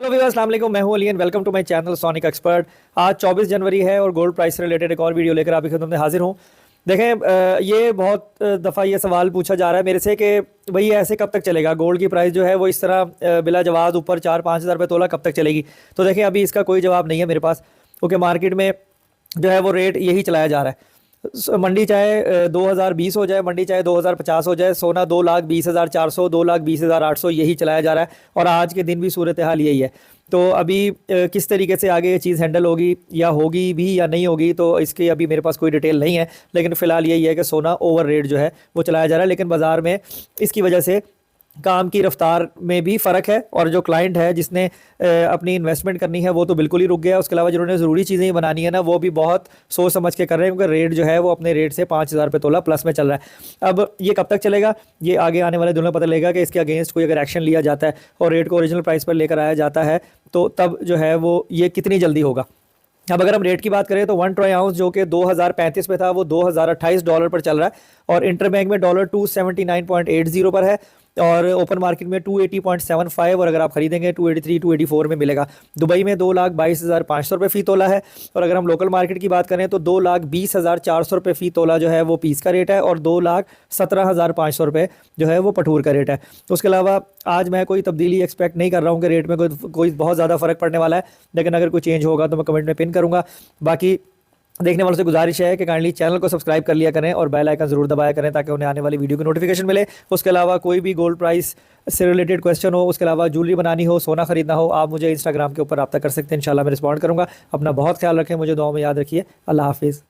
तो व्यूअर्स अस्सलाम वालेकुम, मैं हूं Ali and welcome to my channel sonic expert. आज 24 जनवरी है और गोल्ड प्राइस से रिलेटेड एक और वीडियो लेकर आपकी खिदमत में हाजिर हूं। देखें, ये बहुत दफ़ा ये सवाल पूछा जा रहा है मेरे से कि भाई ऐसे कब तक चलेगा, गोल्ड की प्राइस जो है वो इस तरह बिला जवाब ऊपर 4-5 हज़ार रुपये तोला कब तक चलेगी। तो देखें, अभी इसका कोई जवाब नहीं है मेरे पास, क्योंकि मार्केट में जो है वो रेट यही चलाया जा रहा है। मंडी चाहे 2020 हो जाए, मंडी चाहे 2050 हो जाए, सोना 2,20,400, 2,20,800 यही चलाया जा रहा है। और आज के दिन भी सूरत हाल यही है। तो अभी किस तरीके से आगे ये चीज़ हैंडल होगी या होगी भी या नहीं होगी, तो इसकी अभी मेरे पास कोई डिटेल नहीं है। लेकिन फ़िलहाल यही है कि सोना ओवर रेट जो है वो चलाया जा रहा है। लेकिन बाज़ार में इसकी वजह से काम की रफ्तार में भी फ़र्क है, और जो क्लाइंट है जिसने अपनी इन्वेस्टमेंट करनी है वो तो बिल्कुल ही रुक गया। उसके अलावा जिन्होंने ज़रूरी चीज़ें ही बनानी है ना, वो भी बहुत सोच समझ के कर रहे हैं, क्योंकि रेट जो है वो अपने रेट से 5,000 रुपये तोला प्लस में चल रहा है। अब ये कब तक चलेगा, ये आगे आने वाले दिनों में पता लगेगा कि इसके अगेंस्ट कोई अगर एक्शन लिया जाता है और रेट को ओरिजिनल प्राइस पर लेकर आया जाता है, तो तब जो है वो ये कितनी जल्दी होगा। अब अगर हम रेट की बात करें तो 1 ट्राई आउंस जो कि 2035 में था वो $2,028 पर चल रहा है, और इंटरबैंक में $279.80 पर है, और ओपन मार्केट में 280.75, और अगर आप खरीदेंगे 283 284 में मिलेगा। दुबई में 2,22,500 रुपये फ़ी तोला है, और अगर हम लोकल मार्केट की बात करें तो 2,20,400 रुपये फ़ी तोला जो है वो पीस का रेट है, और 2,17,500 रुपये जो है वो पठूर का रेट है। तो उसके अलावा आज मैं कोई तब्दीली एक्सपेक्ट नहीं कर रहा हूँ कि रेट में कोई बहुत ज़्यादा फ़र्क पड़ने वाला है। लेकिन अगर कोई चेंज होगा तो मैं कमेंट में पिन करूँगा। बाकी देखने वालों से गुजारिश है कि काइंडली चैनल को सब्सक्राइब कर लिया करें और बेल आइकन ज़रूर दबाया करें, ताकि उन्हें आने वाली वीडियो की नोटिफिकेशन मिले। उसके अलावा कोई भी गोल्ड प्राइस से रिलेटेड क्वेश्चन हो, उसके अलावा ज्वेलरी बनानी हो, सोना खरीदना हो, आप मुझे इंस्टाग्राम के ऊपर रब्ता कर सकते हैं। इंशाल्लाह मैं रिस्पॉन्ड करूँगा। अपना बहुत ख्याल रखें, मुझे दुआ में याद रखिए। अल्लाह हाफिज़।